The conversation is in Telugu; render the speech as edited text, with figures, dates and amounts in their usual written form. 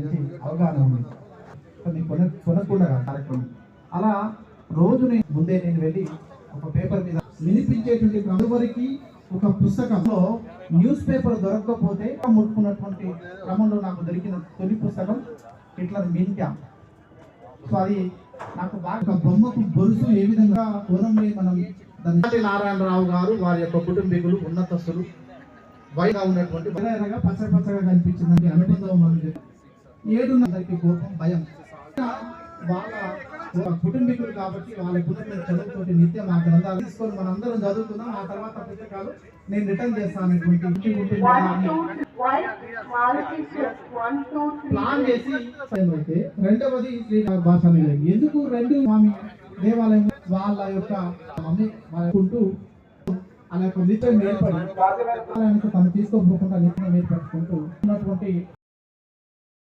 మంచి అవగాహన ఉంది. కొనకుండా కార్యక్రమం అలా రోజు ముందే నేను వెళ్ళి ఒక పేపర్ మీద వినిపించేటువంటి క్రమవరికి ఒక పుస్తకంలో న్యూస్ పేపర్ దొరకకపోతే ముట్టుకున్నటువంటి క్రమంలో నాకు దొరికిన తొలి పుస్తకం హిట్లర్ మీన్ క్యాంప్. సో అది నాకు బాగా బొమ్మకు గొలుసు ఏ విధంగా పూర్వంలో మనం నారాయణరావు గారు వారి యొక్క కుటుంబీకులు ఉన్నతస్తులు వైగా ఉన్నటువంటి పచ్చగా కనిపించిందంటే అనుబంధం 7 కోపం భయం వాళ్ళ కుటుంబీకులు కాబట్టి వాళ్ళ కుటుంబం చదువుతోటి నిత్యం ఆ గ్రంథాలు తీసుకొని మనందరం చదువుతున్నాం. ఆ తర్వాత పుస్తకాలు నేను రిటర్న్ చేస్తానటువంటి ప్లాన్ చేసి అయితే రెండవది శ్రీరామ భాష ఎందుకు 2 స్వామి దేవాలయం వాళ్ళ యొక్క వాళ్ళకుంటూ అలా యొక్క నిత్యం ఏర్పడి తను తీసుకోకుండా నిత్యం ఏర్పరచుకుంటూ ఉన్నటువంటి